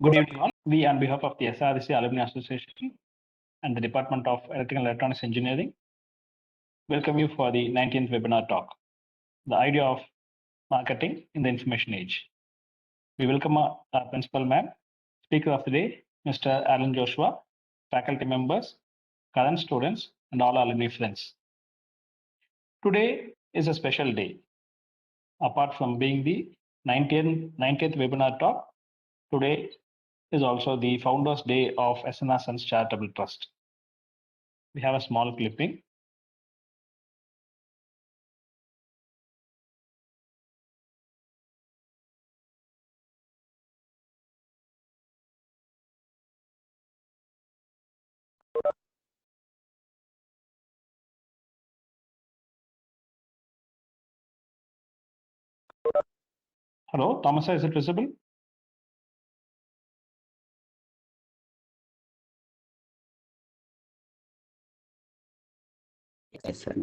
Good evening all. We on behalf of the SRECAA Alumni Association and the Department of Electrical and Electronics Engineering welcome you for the 19th webinar talk, The Idea of Marketing in the Information Age. We welcome our Principal Ma'am, Speaker of the Day, Mr. Allan Joshua, faculty members, current students, and all alumni friends. Today is a special day. Apart from being the 90th webinar talk, today is also the Founders Day of S.N.R. Sons Charitable Trust. We have a small clipping. Hello, Thomas, is it visible? Yes, sir.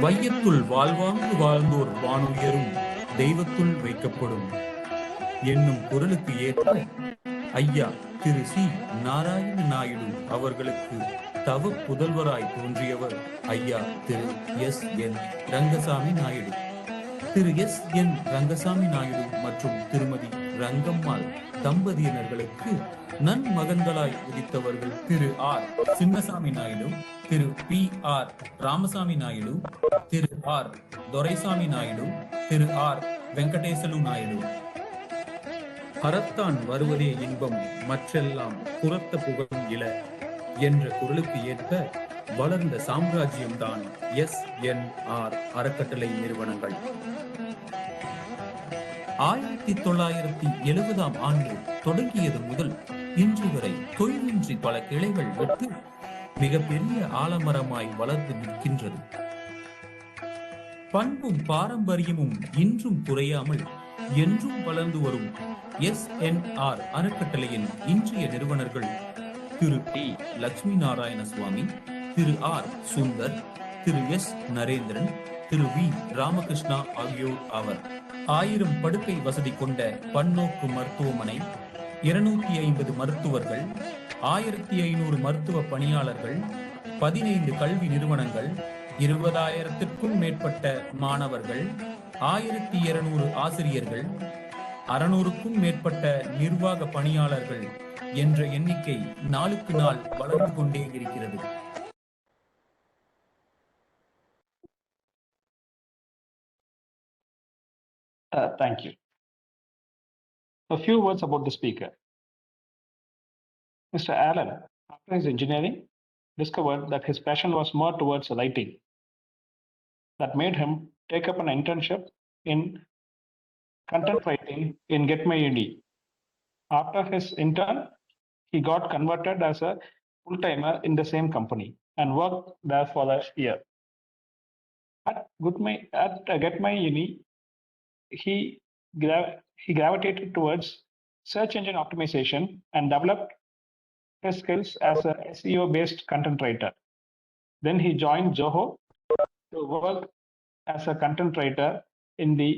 வையத்துள் வாழ்வாங்கு வாழ்ந்தோர் வானுயரும் தெய்வத்துள் வைக்கப்படும் என்னும் குரலுக்கு ஏற்ப ஐயா திரு C Narayana Naidu அவர்களுக்கு தவ புதல்வராய் தோன்றியவர் ஐயா திரு SN. Rangasamy Naidu. திரு SN. Rangasamy Naidu மற்றும் திருமதி ரங்கம்மாள் தம்பதியினர்களுக்கு நன்மகன்களாய் உதித்தவர்கள் திரு ஆர். சின்னசாமி நாயுடு, திரு பி. ஆர். ராமசாமி நாயுடு, திரு ஆர். துரைசாமி நாயுடு, திரு ஆர். வெங்கடேசலு நாயுடு. அறத்தான் வருவதே இன்பம் மற்றெல்லாம் புறத்த புகழும் இல என்ற குரலுக்கு ஏற்ப வளர்ந்த சாம்ராஜ்யம்தான் எஸ்.என்.ஆர். அறக்கட்டளை நிறுவனங்கள். 1970 ஆண்டு தொடங்கியது முதல் இன்று வரை தொழிலின்றி பல கிளைகள் விட்டு மிகப்பெரிய ஆலமரமாய் வளர்ந்து நிற்கின்றது. பண்பும் பாரம்பரியமும் இன்றும் குறையாமல் என்றும் வளர்ந்து வரும் எஸ்.என்.ஆர். அறக்கட்டளையின் இன்றைய நிறுவனர்கள் திரு டி. லட்சுமி நாராயண சுவாமி, திரு ஆர். சுந்தர், திரு எஸ். நரேந்திரன், திரு வி. ராமகிருஷ்ணா ஆகியோர் ஆவர். 1000 படுக்கை வசதி கொண்ட பன்னோக்கு மருத்துவமனை, 250 மருத்துவர்கள், 1500 மருத்துவ பணியாளர்கள், 15 கல்வி நிறுவனங்கள், 20,000க்கும் மேற்பட்ட மாணவர்கள், 1200 ஆசிரியர்கள், 600க்கும் மேற்பட்ட நிர்வாக பணியாளர்கள் என்ற எண்ணிக்கை நாளுக்கு நாள் வளர்ந்து கொண்டே இருக்கிறது. Thank you. A few words about the speaker. Mr. Allan, after his engineering, discovered that his passion was more towards writing. That made him take up an internship in content writing in Get My Uni. After his intern, he got converted as a full-timer in the same company and worked there for a year. At Get My Uni, he gravitated towards search engine optimization and developed his skills as a SEO-based content writer. Then he joined Zoho to work as a content writer in the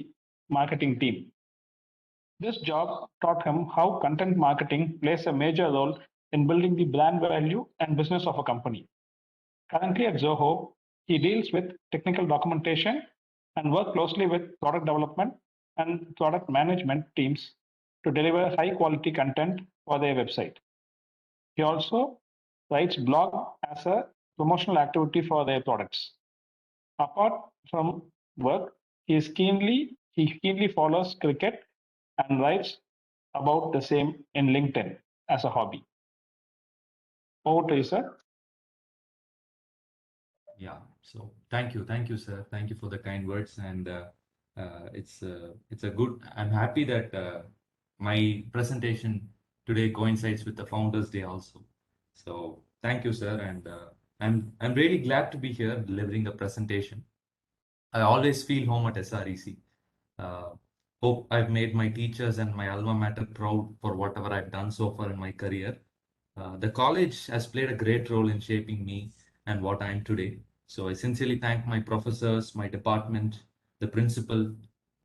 marketing team. This job taught him how content marketing plays a major role in building the brand value and business of a company. Currently at Zoho, he deals with technical documentation and works closely with product development and product management teams to deliver high quality content for their website. He also writes blog as a promotional activity for their products. Apart from work, he keenly follows cricket and writes about the same in LinkedIn as a hobby. Over to you, sir. Yeah, so thank you, sir. Thank you for the kind words, and it's a good. I'm happy that my presentation today coincides with the Founders Day also. So thank you, sir, and I'm really glad to be here delivering a presentation. I always feel home at SREC. Hope I've made my teachers and my alma mater proud for whatever I've done so far in my career. The college has played a great role in shaping me and what I am today. So I sincerely thank my professors, my department, the principal,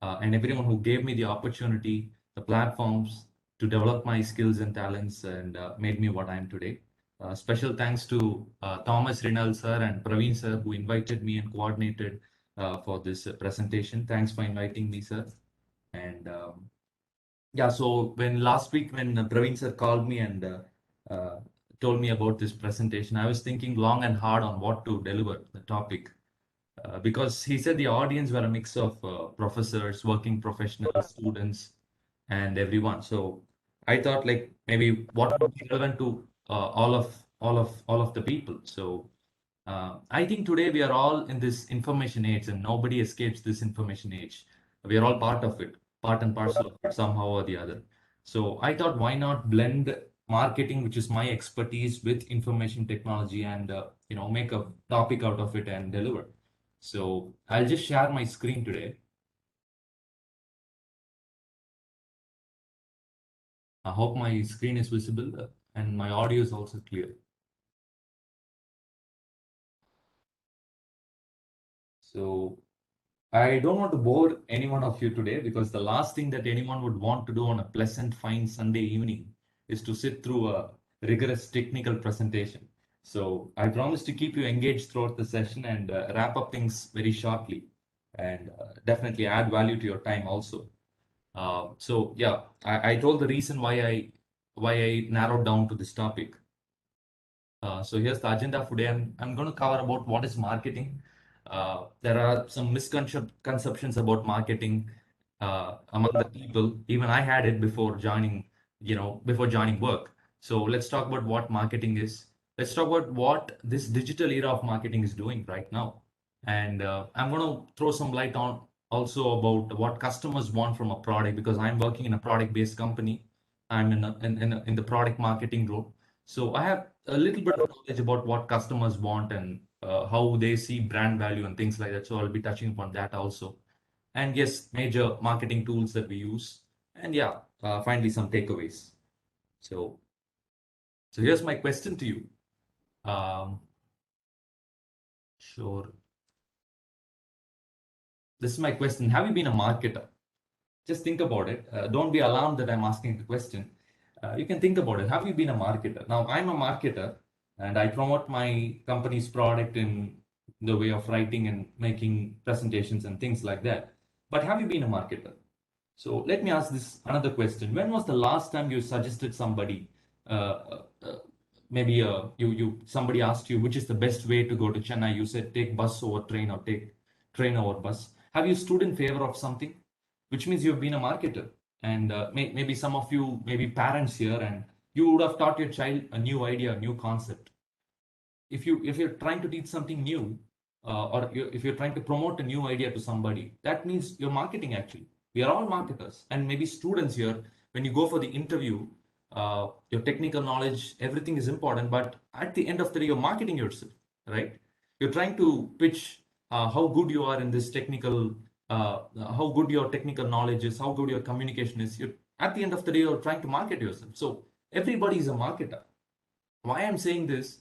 and everyone who gave me the opportunity, the platforms to develop my skills and talents and made me what I am today. Special thanks to Thomas Renald sir and Praveen sir who invited me and coordinated for this presentation. Thanks for inviting me, sir. And yeah, so when last week when Praveen sir called me and uh, told me about this presentation, I was thinking long and hard on what to deliver the topic because he said the audience were a mix of professors, working professionals, students, and everyone. So I thought like maybe what would be relevant to all of the people. So I think today we are all in this information age, and nobody escapes this information age. We are all part of it, part and parcel of it, somehow or the other. So I thought, why not blend marketing, which is my expertise, with information technology, and make a topic out of it and deliver. So I'll just share my screen today. I hope my screen is visible and my audio is also clear. So I don't want to bore any one of you today because the last thing that anyone would want to do on a pleasant, fine Sunday evening is to sit through a rigorous technical presentation. So I promise to keep you engaged throughout the session and wrap up things very shortly and definitely add value to your time also. So yeah, I told the reason why I narrowed down to this topic. So here's the agenda for today. I'm going to cover about what is marketing. There are some misconceptions about marketing among the people. Even I had it before joining work. So let's talk about what marketing is. Let's talk about what this digital era of marketing is doing right now. And I'm going to throw some light on also about what customers want from a product because I'm working in a product-based company. I'm in the product marketing role. So I have a little bit of knowledge about what customers want and how they see brand value and things like that. So I'll be touching upon that also. And yes, major marketing tools that we use. And yeah, finally some takeaways. So here's my question to you. Sure. This is my question. Have you been a marketer? Just think about it. Don't be alarmed that I'm asking the question. You can think about it. Have you been a marketer? Now, I'm a marketer and I promote my company's product in the way of writing and making presentations and things like that. But have you been a marketer? So let me ask this another question. When was the last time you suggested somebody, maybe somebody asked you which is the best way to go to Chennai? You said take bus over train or take train over bus. Have you stood in favor of something? Which means you've been a marketer. And maybe some of you, maybe parents here, and you would have taught your child a new idea, a new concept. If you're trying to teach something new, if you're trying to promote a new idea to somebody, that means you're marketing actually. We are all marketers, and maybe students here. When you go for the interview, your technical knowledge, everything is important, but at the end of the day, you're marketing yourself, right? You're trying to pitch how good you are in this technical, how good your technical knowledge is, how good your communication is. At the end of the day, you're trying to market yourself. So everybody is a marketer. Why I'm saying this?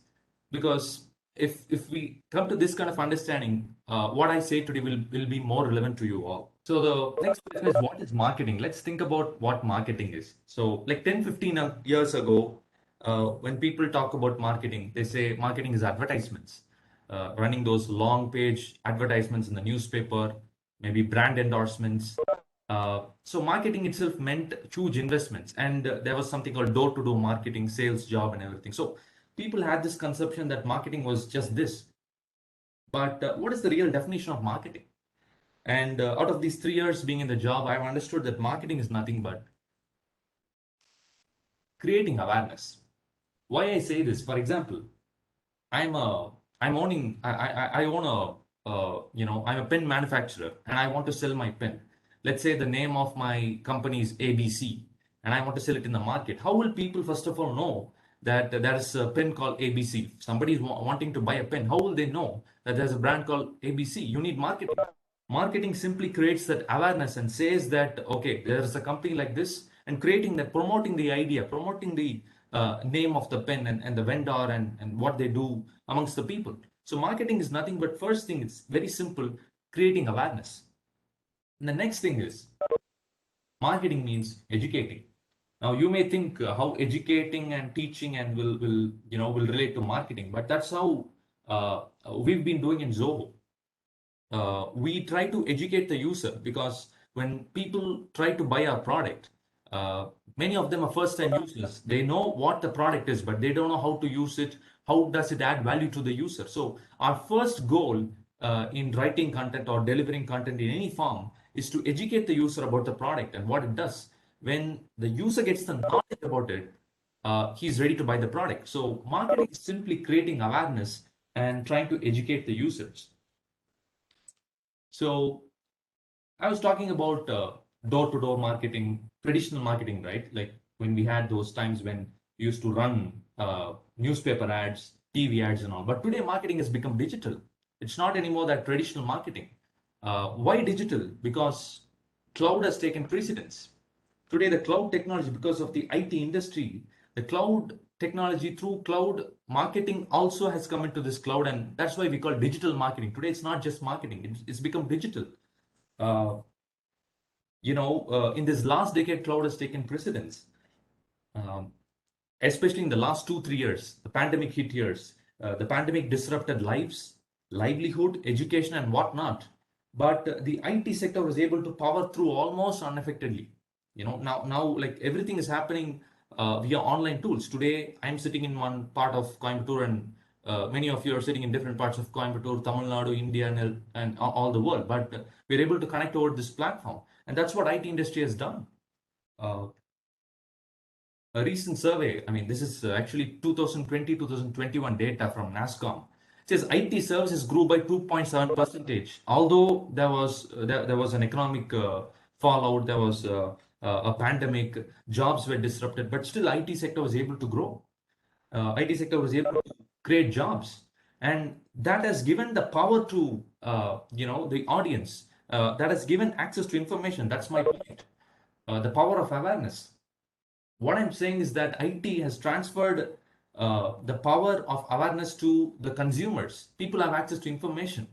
Because if we come to this kind of understanding, what I say today will be more relevant to you all. So the next question is, what is marketing? Let's think about what marketing is. So like 10, 15 years ago, when people talk about marketing, they say marketing is advertisements, running those long page advertisements in the newspaper, maybe brand endorsements. So marketing itself meant huge investments, and there was something called door-to-door marketing, sales job, and everything. So people had this conception that marketing was just this. But what is the real definition of marketing? And out of these 3 years being in the job, I've understood that marketing is nothing but creating awareness. Why I say this? For example, I'm a I'm owning I own I'm a pen manufacturer and I want to sell my pen. Let's say the name of my company is ABC and I want to sell it in the market. How will people first of all know that there is a pen called ABC? If somebody is wanting to buy a pen, how will they know that there's a brand called ABC? You need marketing. Marketing simply creates that awareness and says that okay, there's a company like this, and creating that, promoting the idea, promoting name of the pen and the vendor and what they do amongst the people. So marketing is nothing but, first thing, it's very simple, creating awareness. And the next thing is, marketing means educating. Now you may think how educating and teaching and will relate to marketing, but that's how we've been doing in Zoho. We try to educate the user, because when people try to buy our product, many of them are first-time users. They know what the product is, but they don't know how to use it. How does it add value to the user? So our first goal in writing content or delivering content in any form is to educate the user about the product and what it does. When the user gets the knowledge about it, he's ready to buy the product. So marketing is simply creating awareness and trying to educate the users. So I was talking about door-to-door marketing, traditional marketing, right? Like when we had those times when we used to run newspaper ads, TV ads and all. But today marketing has become digital. It's not anymore that traditional marketing. Why digital? Because cloud has taken precedence. Today, the cloud technology, because of the IT industry, the cloud technology through cloud marketing also has come into this cloud, and that's why we call digital marketing. Today, it's not just marketing, it's become digital. In this last decade, cloud has taken precedence, especially in the last 2-3 years, the pandemic hit years. The pandemic disrupted lives, livelihood, education, and whatnot. But the IT sector was able to power through almost unaffectedly. Now like everything is happening via online tools. Today, I'm sitting in one part of Coimbatore, and many of you are sitting in different parts of Coimbatore, Tamil Nadu, India, and all the world. But we're able to connect over this platform, and that's what IT industry has done. A recent survey, this is actually 2020-2021 data from NASSCOM. It says IT services grew by 2.7%. Although there was an economic fallout, there was a pandemic, jobs were disrupted, but still IT sector was able to grow. IT sector was able to create jobs, and that has given the power to the audience. That has given access to information. That's my point. The power of awareness. What I'm saying is that IT has transferred the power of awareness to the consumers. People have access to information.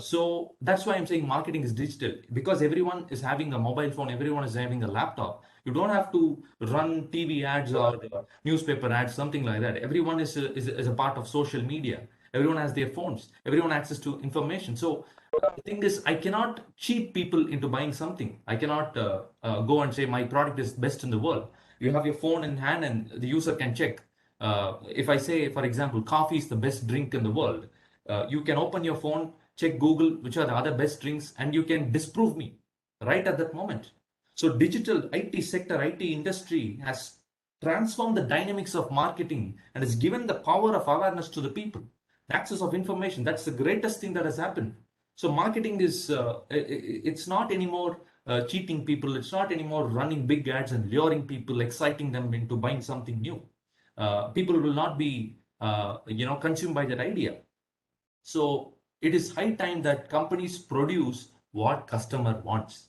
So that's why I'm saying marketing is digital, because everyone is having a mobile phone, everyone is having a laptop. You don't have to run TV ads or newspaper ads, something like that. Everyone is a part of social media. Everyone has their phones. Everyone has access to information. So the thing is, I cannot cheat people into buying something. I cannot go and say my product is best in the world. You have your phone in hand and the user can check. If I say, for example, coffee is the best drink in the world, you can open your phone, check Google, which are the other best drinks, and you can disprove me right at that moment. So digital IT sector, IT industry has transformed the dynamics of marketing and has given the power of awareness to the people. The access of information, that's the greatest thing that has happened. So marketing is, it's not anymore cheating people. It's not anymore running big ads and luring people, exciting them into buying something new. People will not be, consumed by that idea. So it is high time that companies produce what customer wants.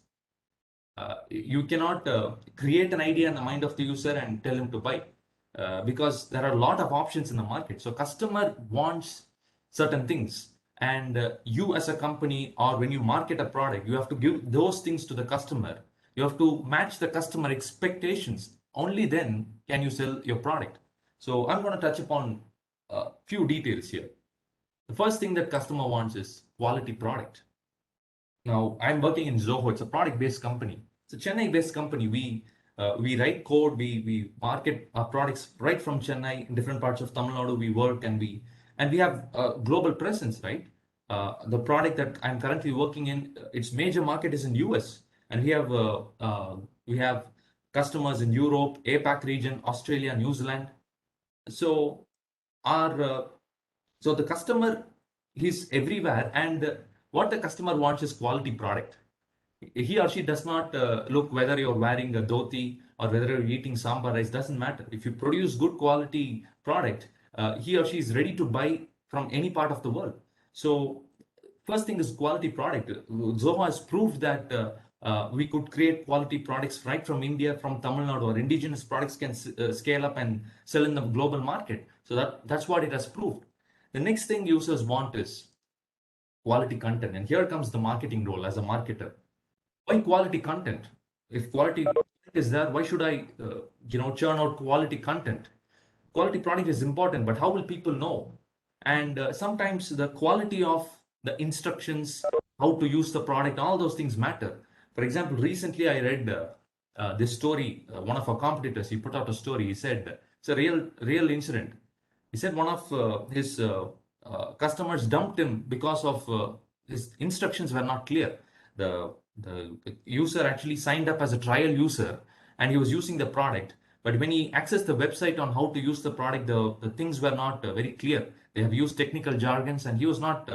You cannot create an idea in the mind of the user and tell him to buy, because there are a lot of options in the market. So customer wants certain things, and you as a company, or when you market a product, you have to give those things to the customer. You have to match the customer expectations. Only then can you sell your product. So I'm going to touch upon a few details here. The first thing that customer wants is quality product. Now, I'm working in Zoho. It's a product-based company. It's a Chennai-based company. We write code. We market our products right from Chennai. In different parts of Tamil Nadu, we work, and we have a global presence, right? The product that I'm currently working in, its major market is in US, and we have customers in Europe, APAC region, Australia, New Zealand. So the customer is everywhere, and what the customer wants is quality product. He or she does not look whether you're wearing a dhoti or whether you're eating sambar rice, doesn't matter. If you produce good quality product, he or she is ready to buy from any part of the world. So first thing is quality product. Zoho has proved that We could create quality products right from India, from Tamil Nadu, or indigenous products can scale up and sell in the global market. So that's what it has proved. The next thing users want is quality content. And here comes the marketing role as a marketer. Why quality content? If quality is there, why should I, churn out quality content? Quality product is important, but how will people know? And sometimes the quality of the instructions, how to use the product, all those things matter. For example, recently I read this story. One of our competitors, he put out a story. He said it's a real incident. He said one of his customers dumped him because of his instructions were not clear. The user actually signed up as a trial user and he was using the product, but when he accessed the website on how to use the product, the things were not very clear. They have used technical jargons and he was not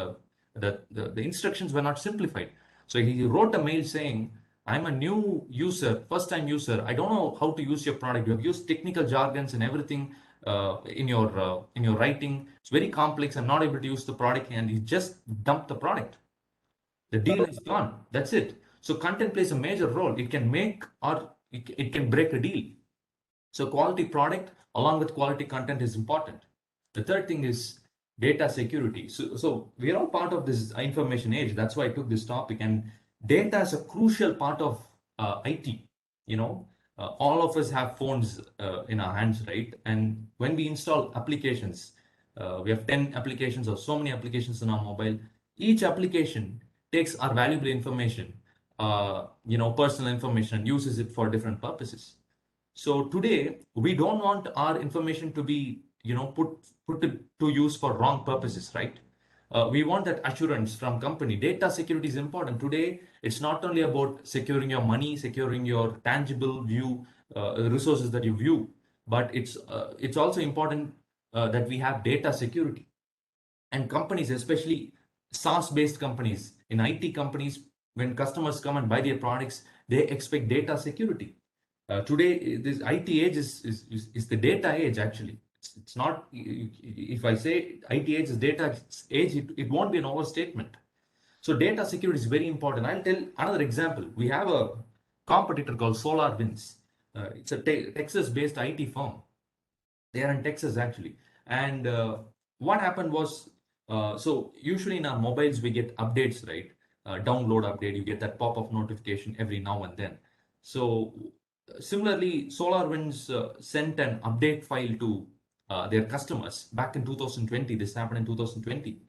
the instructions were not simplified. So he wrote a mail saying, I'm a new user, first time user, I don't know how to use your product. You have used technical jargons and everything in your writing. It's very complex. I'm not able to use the product. And he just dumped the product. The deal is gone. That's it. So content plays a major role. It can make or it can break a deal. So quality product along with quality content is important. The third thing is data security. So we are all part of this information age. That's why I took this topic. And data is a crucial part of IT. All of us have phones in our hands, right? And when we install applications, we have 10 applications or so many applications in our mobile. Each application takes our valuable information, personal information, and uses it for different purposes. So today we don't want our information to be, put to use for wrong purposes, right? We want that assurance from company. Data security is important. Today, it's not only about securing your money, securing your tangible view, resources that you view, but it's also important that we have data security. And companies, especially SaaS-based companies, in IT companies, when customers come and buy their products, they expect data security. Today, this IT age is the data age, actually. It's not, if I say IT age is data age, it won't be an overstatement. So data security is very important. I'll tell another example. We have a competitor called SolarWinds. It's a Texas-based IT firm. They are in Texas, actually. And what happened was, so usually in our mobiles, we get updates, right? Download update, you get that pop-up notification every now and then. So similarly, SolarWinds sent an update file to their customers back in 2020. This happened in 2020.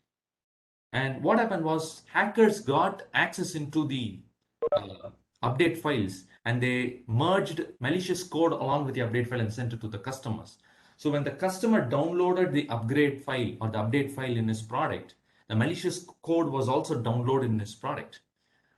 And what happened was hackers got access into the update files and they merged malicious code along with the update file and sent it to the customers. So when the customer downloaded the upgrade file or the update file in his product, the malicious code was also downloaded in his product.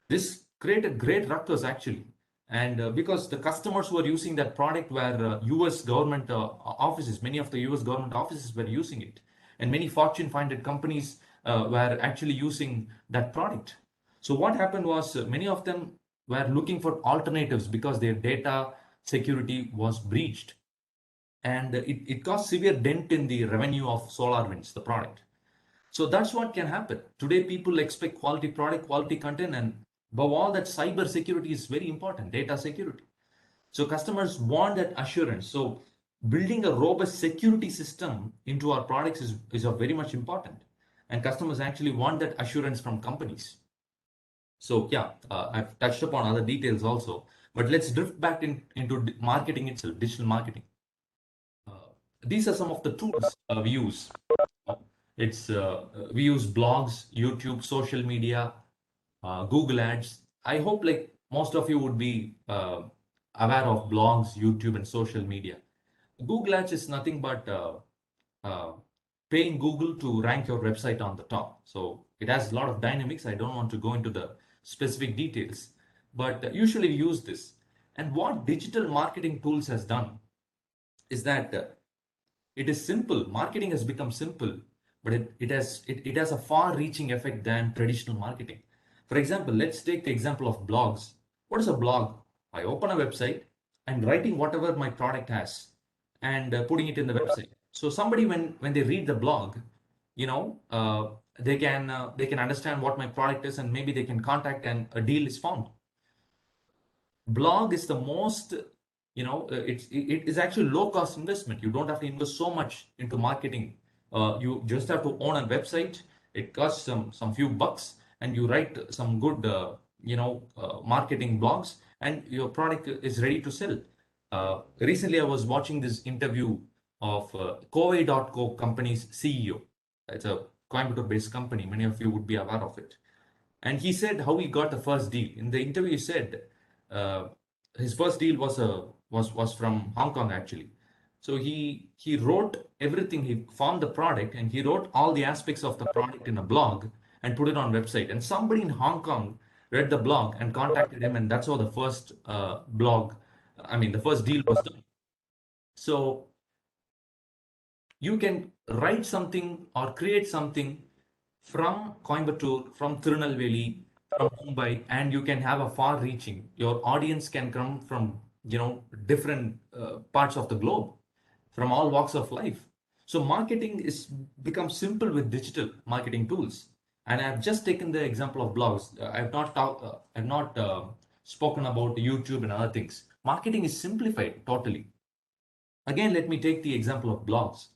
This created great ruckus, actually. And because the customers who were using that product were US government offices, many of the US government offices were using it. And many Fortune 500 companies were actually using that product. So what happened was many of them were looking for alternatives because their data security was breached. And it caused severe dent in the revenue of SolarWinds, the product. So that's what can happen. Today, people expect quality product, quality content, and above all that, cyber security is very important, data security. So customers want that assurance. So building a robust security system into our products is very much important. And customers actually want that assurance from companies. So yeah, I've touched upon other details also, but let's drift back into marketing itself, digital marketing. These are some of the tools we use. We use blogs, YouTube, social media, Google Ads. I hope like most of you would be aware of blogs, YouTube, and social media. Google Ads is nothing but paying Google to rank your website on the top. So it has a lot of dynamics. I don't want to go into the specific details, but usually we use this. And what digital marketing tools has done is that it is simple. Marketing has become simple, but it has a far-reaching effect than traditional marketing. For example, let's take the example of blogs. What is a blog? I open a website and writing whatever my product has and putting it in the website. So somebody when they read the blog, they can understand what my product is and maybe they can contact and a deal is formed. blog is the most, it is actually low cost investment. You don't have to invest so much into marketing. You just have to own a website. It costs some few bucks, and you write some good marketing blogs, and your product is ready to sell. Recently I was watching this interview of Kovai.co company's CEO. It's a Coimbatore based company. Many of you would be aware of it. And he said how he got the first deal. In the interview, he said uh, his first deal was from Hong Kong actually. So he wrote everything. He formed the product and he wrote all the aspects of the product in a blog and put it on website. And somebody in Hong Kong read the blog and contacted him, and that's how the first the first deal was done. So you can write something or create something from Coimbatore, from Tirunelveli, from Mumbai, and you can have a far reaching. Your audience can come from, different parts of the globe, from all walks of life. So marketing is become simple with digital marketing tools. And I've just taken the example of blogs. I've not spoken about YouTube and other things. Marketing is simplified totally. Again, let me take the example of blogs.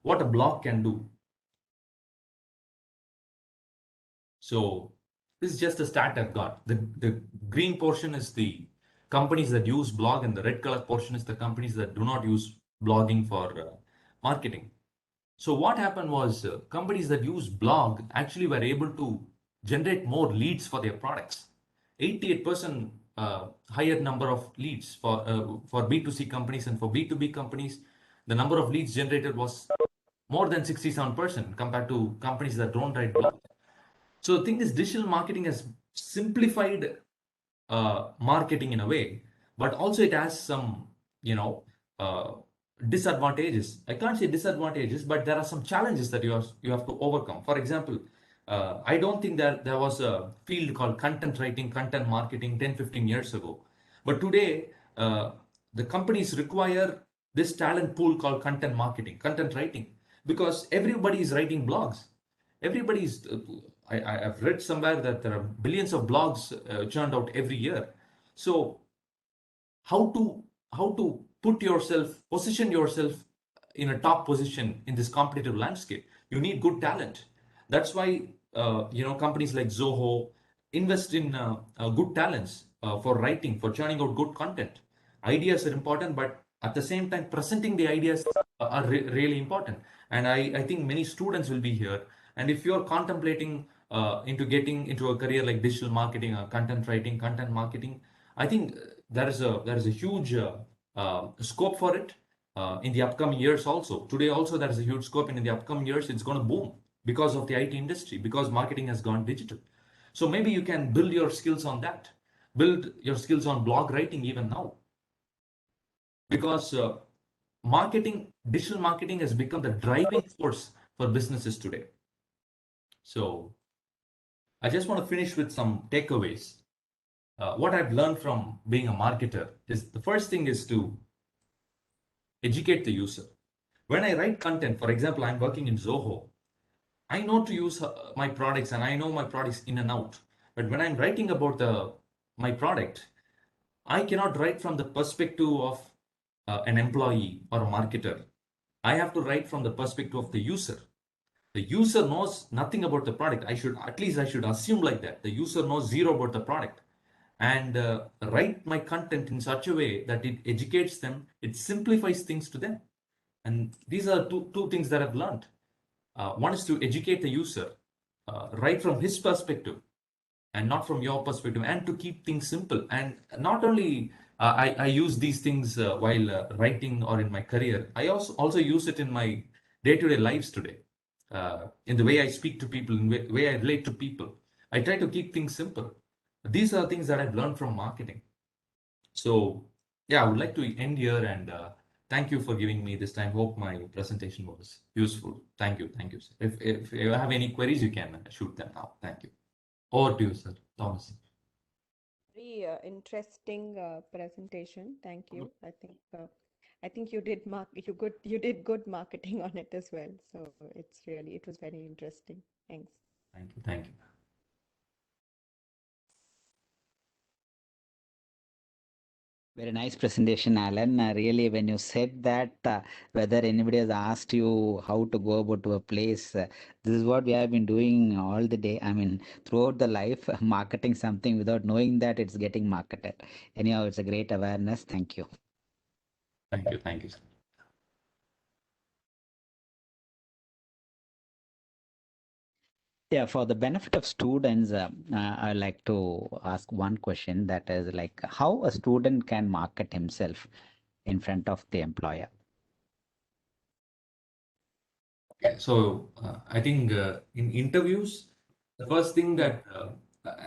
What a blog can do. So this is just a stat I've got. The green portion is the companies that use blog, and the red color portion is the companies that do not use blogging for marketing. So what happened was companies that use blog actually were able to generate more leads for their products. 88% higher number of leads for B2C companies, and for B2B companies, the number of leads generated was more than 67% compared to companies that don't write blog. So the thing is, digital marketing has simplified marketing in a way, but also it has some, uh, disadvantages. I can't say disadvantages, but there are some challenges that you have to overcome. For example, I don't think that there was a field called content writing, content marketing 10, 15 years ago. But today, the companies require this talent pool called content marketing, content writing, because everybody is writing blogs. Everybody's I've read somewhere that there are billions of blogs churned out every year. So how to position yourself in a top position in this competitive landscape? You need good talent. That's why companies like Zoho invest in good talents for writing, for churning out good content. Ideas are important, but at the same time, presenting the ideas are really important. And I think many students will be here. And if you're contemplating into getting into a career like digital marketing or content writing, content marketing, I think there is a huge scope for it in the upcoming years also. Today also there is a huge scope, and in the upcoming years it's going to boom because of the IT industry, because marketing has gone digital. So maybe you can build your skills on that. Build your skills on blog writing even now, because digital marketing has become the driving force for businesses today. So I just want to finish with some takeaways. What I've learned from being a marketer is, the first thing is to educate the user. When I write content, for example, I'm working in Zoho, I know to use my products, and I know my products in and out. But when I'm writing about my product, I cannot write from the perspective of an employee or a marketer. I have to write from the perspective of the user. The user knows nothing about the product. I should assume like that. The user knows zero about the product, and write my content in such a way that it educates them, it simplifies things to them. And these are two things that I've learned. One is to educate the user, right from his perspective and not from your perspective, and to keep things simple. And not only I use these things while writing or in my career, I also use it in my day-to-day lives today. In the way I speak to people, in the way I relate to people, I try to keep things simple. These are things that I've learned from marketing. So yeah, I would like to end here, and thank you for giving me this time. Hope my presentation was useful. Thank you. Thank you, sir. If you have any queries, you can shoot them now. Thank you. Over to you, sir. Thomas. Very interesting presentation. Thank you. I think you did good marketing on it as well. So it was very interesting. Thanks. Thank you. Thank you. Very nice presentation, Alan. Really, when you said that whether anybody has asked you how to go about to a place, this is what we have been doing all the day. I mean, throughout the life, marketing something without knowing that it's getting marketed. Anyhow, it's a great awareness. Thank you. Thank you. Thank you, sir. Yeah, for the benefit of students, I'd like to ask one question, that is like how a student can market himself in front of the employer. Okay, so I think in interviews, the first thing that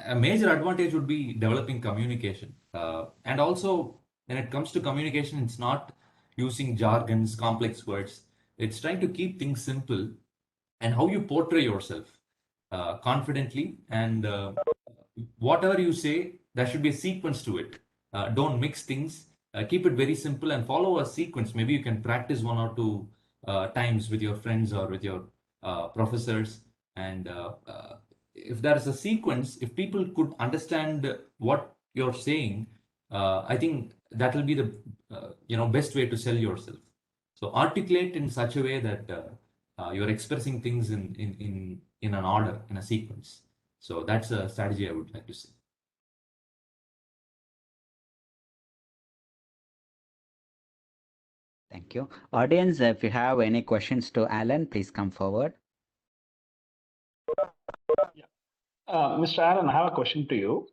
a major advantage would be developing communication. And also, when it comes to communication, it's not using jargons, complex words. It's trying to keep things simple and how you portray yourself confidently. And whatever you say, there should be a sequence to it. Don't mix things. Keep it very simple and follow a sequence. Maybe you can practice one or two times with your friends or with your professors. And if there is a sequence, if people could understand what you're saying, I think that will be the best way to sell yourself. So articulate in such a way that you're expressing things in an order, in a sequence. So that's a strategy I would like to say. Thank you. Audience, if you have any questions to Alan, please come forward. Mr. Allen, I have a question to you.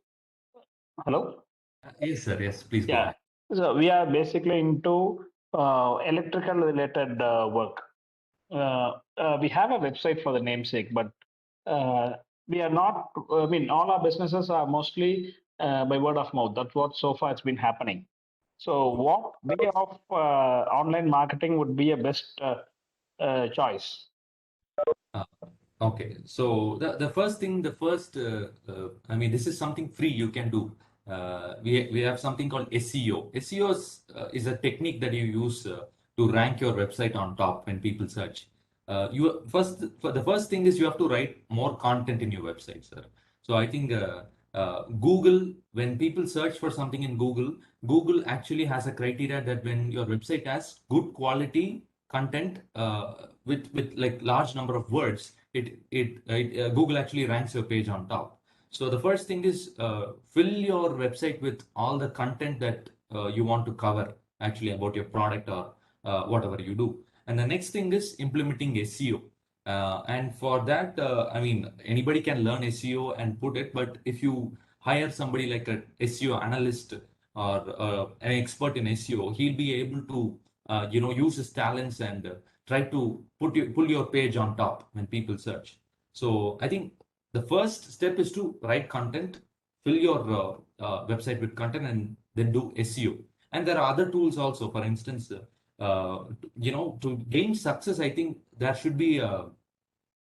Hello? Yes, sir. Yes, please go Yeah. ahead. So we are basically into electrical related work. We have a website for the namesake, but we are not, I mean, all our businesses are mostly by word of mouth. That's what so far it's been happening. So what way of online marketing would be a best choice? Okay, so the first thing, I mean, this is something free you can do. We have something called SEO. SEO is a technique that you use to rank your website on top when people search. The first thing is you have to write more content in your website, sir. So I think Google, when people search for something in Google, Google actually has a criteria that when your website has good quality content with like large number of words, Google actually ranks your page on top. So the first thing is fill your website with all the content that you want to cover actually about your product or whatever you do. And the next thing is implementing SEO. And for that, I mean, anybody can learn SEO and put it, but if you hire somebody like a SEO analyst or an expert in SEO, he'll be able to use his talents and try to pull your page on top when people search. So I think the first step is to write content, fill your website with content, and then do SEO. And there are other tools also. For instance, to gain success, I think there should be an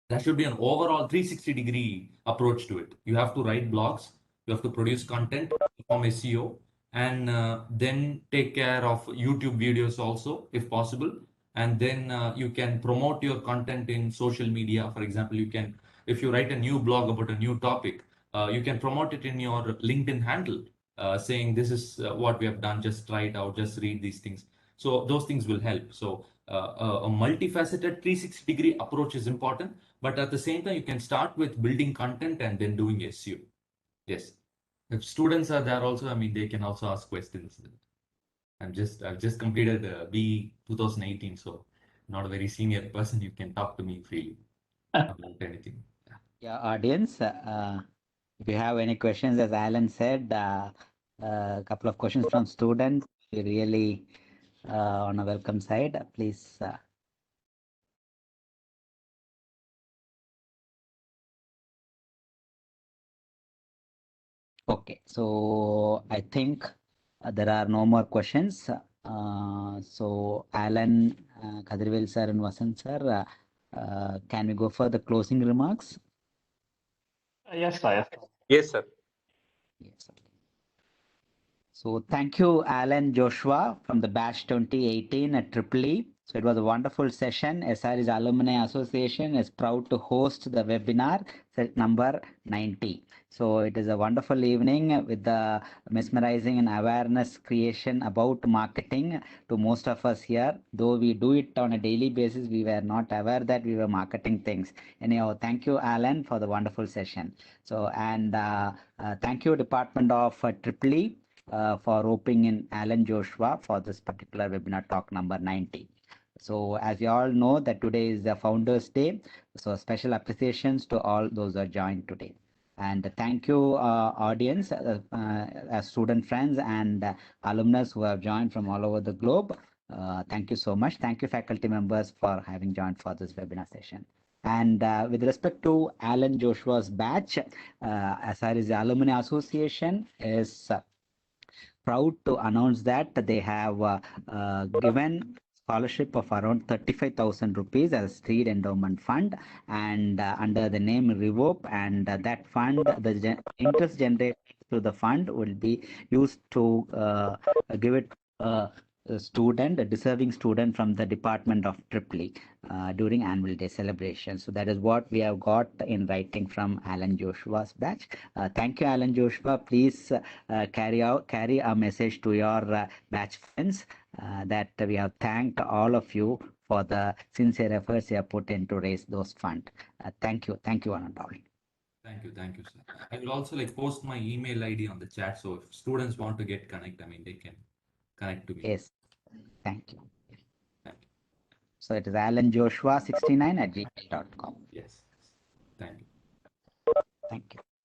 overall 360-degree approach to it. You have to write blogs, you have to produce content, perform SEO, and then take care of YouTube videos also, if possible. And then you can promote your content in social media. For example, if you write a new blog about a new topic, you can promote it in your LinkedIn handle, saying this is what we have done, just try it out, just read these things. So those things will help. So a multifaceted 360-degree approach is important, but at the same time, you can start with building content and then doing SEO. Yes. If students are there also, I mean, they can also ask questions. I've just completed BE 2018, so not a very senior person. You can talk to me freely about anything. Yeah, audience, if you have any questions, as Alan said, a couple of questions from students, we really on a welcome side. Please. Okay, so I think there are no more questions. So Alan, Kadrivel sir and Vasanth sir, can we go for the closing remarks? Yes, sir. Yes, sir. Yes. So thank you, Allan Joshua from the batch 2018 at EEE. So it was a wonderful session. SRE's Alumni Association is proud to host the webinar set number 90. So it is a wonderful evening with the mesmerizing and awareness creation about marketing to most of us here. Though we do it on a daily basis, we were not aware that we were marketing things. Anyhow, thank you, Alan, for the wonderful session. So, and thank you, Department of Triple E, for roping in Allan Joshua for this particular webinar talk number 90. So as you all know that today is the Founders Day, so special appreciations to all those who are joined today. And thank you audience, student friends and alumnus who have joined from all over the globe. Thank you so much. Thank you faculty members for having joined for this webinar session. And with respect to Allan Joshua's batch, as far as the Alumni Association is proud to announce that they have given scholarship of around 35,000 rupees as seed endowment fund, and under the name Revope, and that fund, the interest generated through the fund will be used to give it a student, a deserving student from the Department of Tripoli during annual day celebration. So that is what we have got in writing from Allan Joshua's batch. Thank you, Allan Joshua. Please carry a message to your batch friends that we have thanked all of you for the sincere efforts you have put in to raise those funds. Thank you, one and all. Thank you, sir. I will also post my email ID on the chat, so if students want to get connect, they can connect to me. Yes, thank you. Thank you. So it is Allan Joshua 69 at gmail.com.